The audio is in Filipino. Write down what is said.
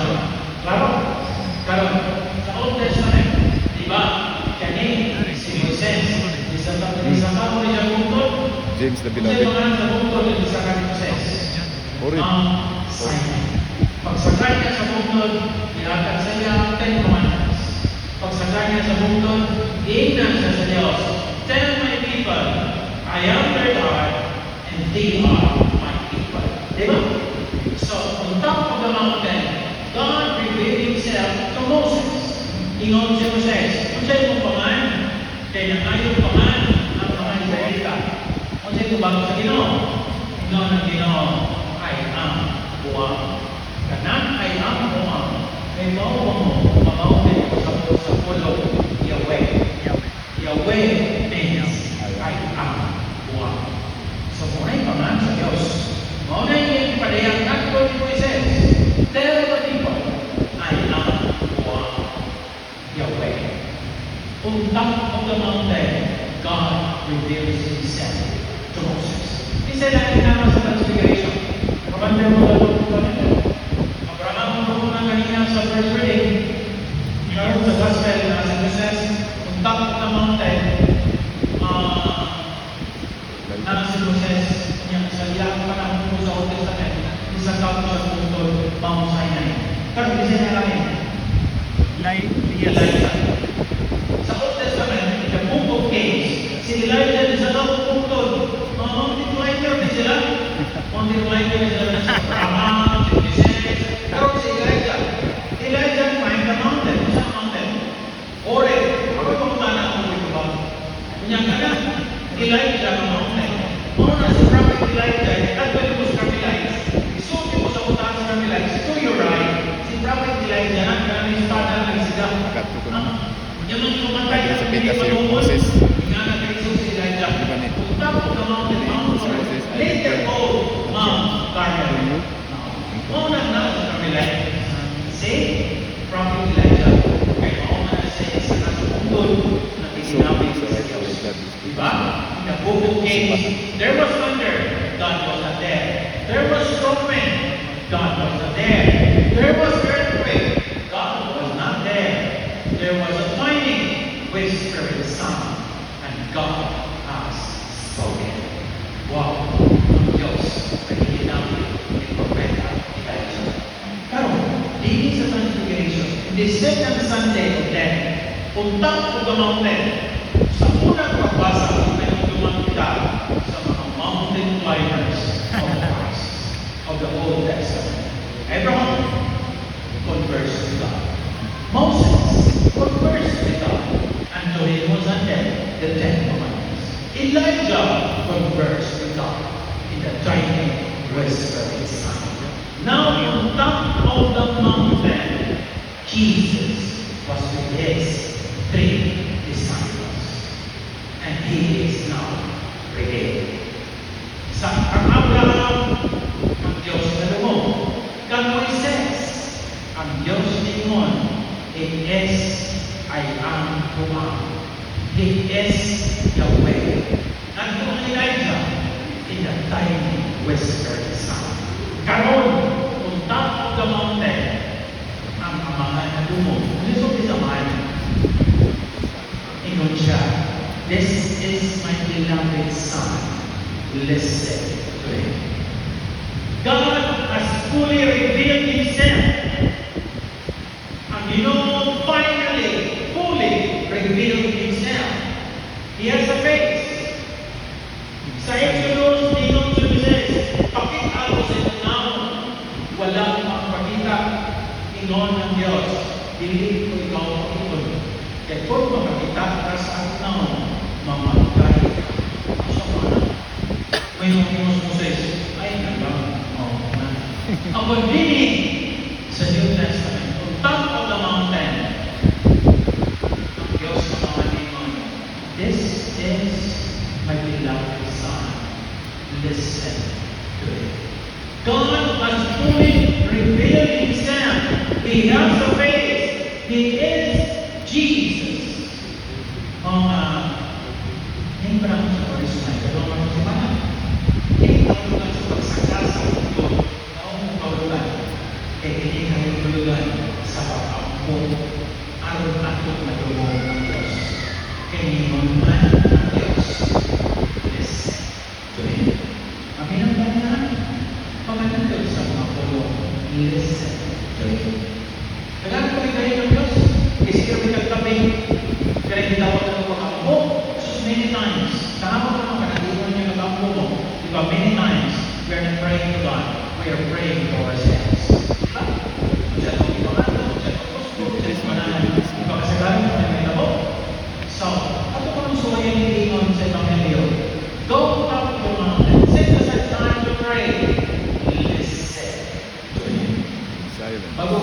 John. Klaro? Karon sa Old Testament, di ba? Kani si Moises, isa ka mo rin ang bungtod. James the Kasi Beloved. mga sa bungtod, isa ka ni Moises. Ori. Sinai. Pagsakay niya sa bungtod, ihatag sa niya 10 commandments. Pagsakay niya sa bungtod, iingnan siya sa Diyos. Tell my people, I am their God, and they are my people. Diba? So, on top of the mountain, God revealed Himself to Moses. Ingon si Moses, kung sa'yo mong pangan, kaya nangayon pangan ang mga Israelita. Kung sa'yo kung bago sa Ginoo, ingon ang Ginoo, I am buwang. Kanan ay ang buwang. May mauwang mo, mamaunin sa pulo, Yahweh. Yahweh means I am buwang. So, muna'y pangan sa Diyos. Muna'y yung padayang katko ni Moises. Tell the people, I am buwang. Yahweh. On top of the mountain, God reveals Himself to Moses. He said that in our Transfiguration. Kapanda mo na ito po nito. Abraham mo na kanina sa first reading. Ngayon sa Gospel na si Moses, on top of the mountain, na si Moses, sa ilang panahon po sa Old Testament, isang tao sa bundol, Mount Sinai. Pero hindi siya namin. Elijah. Sa Old Testament, in the book of Kings, si Elijah din sa loob bundol. Mga mountain climber din sila. Mountain climber din sila sa Abraham, si Moses. Pero si Elijah climbed the mountain. Sa mountain. Ore, ako pumunta na ako dito ba? Kunyang ka na, Elijah ng mountain. Muna si Prophet Elijah, at pwede mo sa Carmelites. Isuti mo sa utaan sa Carmelites. To your right, si Prophet Elijah, nagkaroon yung espada ng siga. Yung mga kumantay na hindi matungkol, ingana kay Jesus si Elijah. Punta po sa mountain, later called Mount Carmel. Muna na sa Carmelites. Say, Prophet Elijah, kaya mauna na siya sa nasungkol na pininabi sa Diyos. Diba? In the book of Kings, there was thunder, God was not there. There was storm wind, God was not there. There was earthquake, God was not there. There was a twining, whisper in the sound, and God has spoken. Wow! Diyos, ay hindi namin ipapwenta Elijah. Pero, dito sa Transfiguration, in the second Sunday of death, on top of the mountain, sa unang pagbasa, pinagduman kita sa mga mountain climbers of Christ, of the Old Testament. Abraham conversed with God. Moses conversed with God. And to him was handed the 10 Commandments. Elijah conversed with God in the tiny whispering sound. Now on top of the mountain, Jesus was with his 3 disciples. And He is now revealed. Sa kang Abraham, ang Diyos na lumong. Kang Moises, ang Diyos ningon. It is I am Buwang. It is Yahweh. And kung Elijah, in the tiny whispered sound. Karon, on top of the mountain, ang amahan na lumong. Ano sa man? Ingon siya, this is my beloved Son. Listen to Him. God has fully revealed Himself. And Ginoo finally, fully revealed Himself. He has a face. Sa Exodus, ingon si Moises, pakita ako sa inyong naon. Wala akong pakita. Ingon ng Diyos, hindi ko ikaw pakitod. Kaya kung makakita ka sa aking naon, mamatay ka. Sa mga may nungkimos Moses, ay nalang, ang pagdinig sa New Testament, on top of the mountain, ang Diyos sa mga demon, this is my beloved Son. Listen to Him. God has fully revealed Himself. He has a face. He is Jesus. Hindi pa naman sa Christmas, pero naman sa mana. Hindi naman sa pagsakal sa mundo na umong kaulugan. kahulugan sa pag-ampun aron ato na dugo ng Diyos. Kailangan man ang Diyos. Listen to Him. Aminang na pamanatag sa mga pulo. Listen to Him. Kailangan ko rin ng Diyos. Kasi kami nagkabing kaya gitawag ng pag-ampo. So many times. Kahapon naman kanaliwan niya mag-ampo mo. Diba? Many times we are not praying to God. We are praying for ourselves.